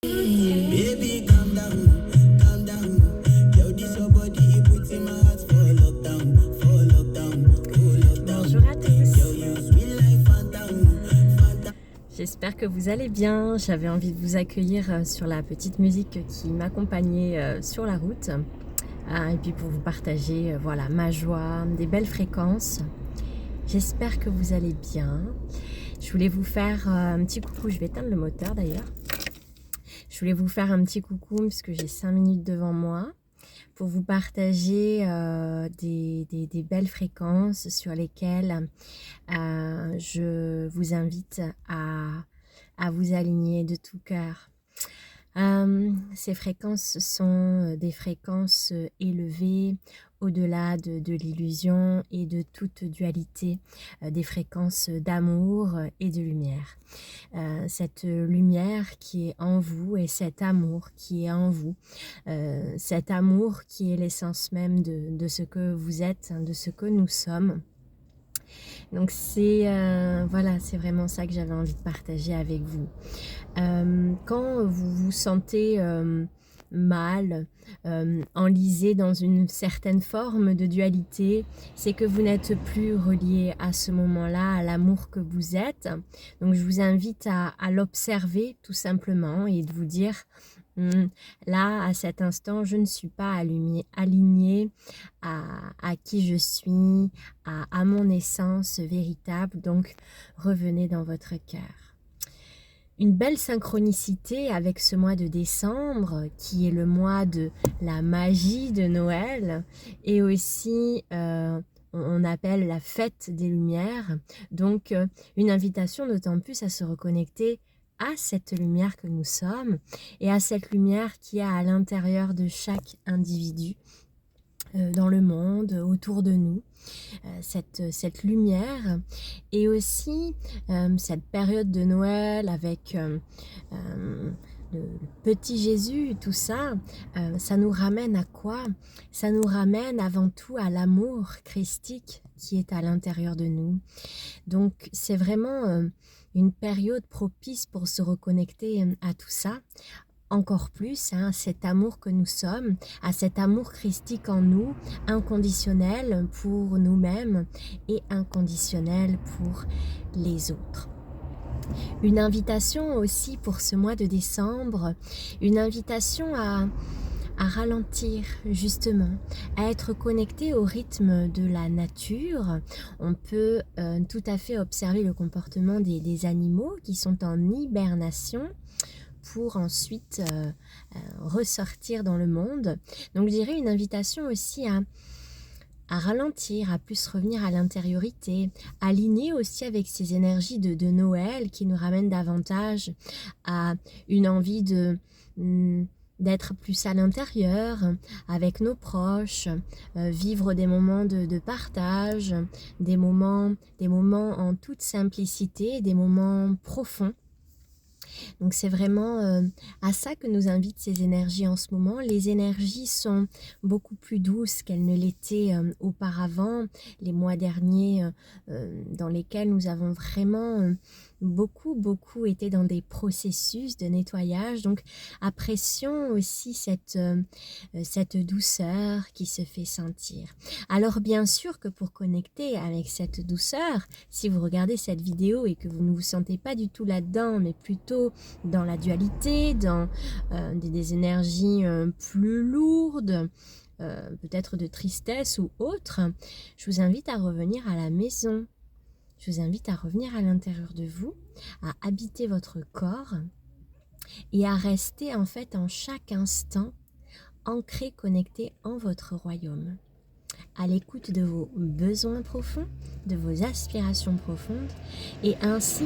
Baby, calm down. Yo, this your body, it puts in my heart for lockdown, oh lockdown. Bonjour à tous. Yo, you sweet like phantom, phantom. J'espère que vous allez bien. J'avais envie de vous accueillir sur la petite musique qui m'accompagnait sur la route. Et puis pour vous partager voilà, ma joie, des belles fréquences. J'espère que vous allez bien. Je voulais vous faire un petit coucou. Je vais éteindre le moteur d'ailleurs. Je voulais vous faire un petit coucou puisque j'ai 5 minutes devant moi pour vous partager des belles fréquences sur lesquelles je vous invite à vous aligner de tout cœur. Ces fréquences sont des fréquences élevées au-delà de l'illusion et de toute dualité, des fréquences d'amour et de lumière. Cette lumière qui est en vous et cet amour qui est en vous, cet amour qui est l'essence même de ce que vous êtes, de ce que nous sommes. Donc c'est voilà, c'est vraiment ça que j'avais envie de partager avec vous. Quand vous vous sentez mal, enlisé dans une certaine forme de dualité, c'est que vous n'êtes plus relié à ce moment-là, à l'amour que vous êtes. Donc je vous invite à l'observer tout simplement et de vous dire là, à cet instant, je ne suis pas alignée à qui je suis, à mon essence véritable. Donc, revenez dans votre cœur. Une belle synchronicité avec ce mois de décembre, qui est le mois de la magie de Noël, et aussi on appelle la fête des Lumières. Donc, une invitation d'autant plus à se reconnecter à cette lumière que nous sommes et à cette lumière qui est à l'intérieur de chaque individu dans le monde, autour de nous. Cette lumière et aussi cette période de Noël avec le petit Jésus, tout ça, ça nous ramène à quoi? Ça nous ramène avant tout à l'amour christique qui est à l'intérieur de nous. Donc c'est vraiment une période propice pour se reconnecter à tout ça. Encore plus, cet amour que nous sommes, à cet amour christique en nous, inconditionnel pour nous-mêmes et inconditionnel pour les autres. Une invitation aussi pour ce mois de décembre, une invitation à ralentir justement, à être connecté au rythme de la nature. On peut tout à fait observer le comportement des animaux qui sont en hibernation pour ensuite ressortir dans le monde. Donc je dirais une invitation aussi à ralentir, à plus revenir à l'intériorité, aligner aussi avec ces énergies de Noël qui nous ramènent davantage à une envie d'être plus à l'intérieur, avec nos proches, vivre des moments de partage, des moments en toute simplicité, des moments profonds. Donc c'est vraiment à ça que nous invitent ces énergies en ce moment. Les énergies sont beaucoup plus douces qu'elles ne l'étaient auparavant, les mois derniers dans lesquels nous avons vraiment beaucoup été dans des processus de nettoyage. Donc apprécions aussi cette douceur qui se fait sentir. Alors bien sûr que pour connecter avec cette douceur, si vous regardez cette vidéo et que vous ne vous sentez pas du tout là-dedans, mais plutôt dans la dualité, dans des énergies plus lourdes, peut-être de tristesse ou autre, je vous invite à revenir à la maison. Je vous invite à revenir à l'intérieur de vous, à habiter votre corps et à rester en fait en chaque instant ancré, connecté en votre royaume, à l'écoute de vos besoins profonds, de vos aspirations profondes, et ainsi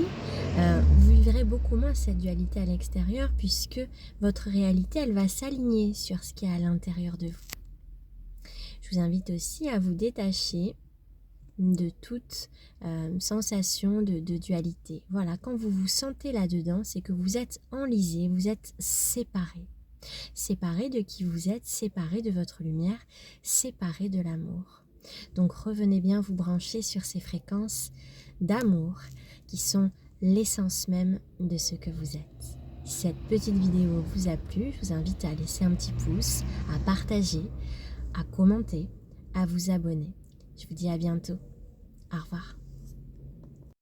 vous vivrez beaucoup moins cette dualité à l'extérieur puisque votre réalité elle va s'aligner sur ce qui est à l'intérieur de vous. Je vous invite aussi à vous détacher de toute sensation de dualité. Voilà, quand vous vous sentez là-dedans, c'est que vous êtes enlisé, vous êtes séparé. Séparé de qui vous êtes, séparé de votre lumière, séparé de l'amour. Donc revenez bien vous brancher sur ces fréquences d'amour qui sont l'essence même de ce que vous êtes. Si cette petite vidéo vous a plu, je vous invite à laisser un petit pouce, à partager, à commenter, à vous abonner. Je vous dis à bientôt. Au revoir.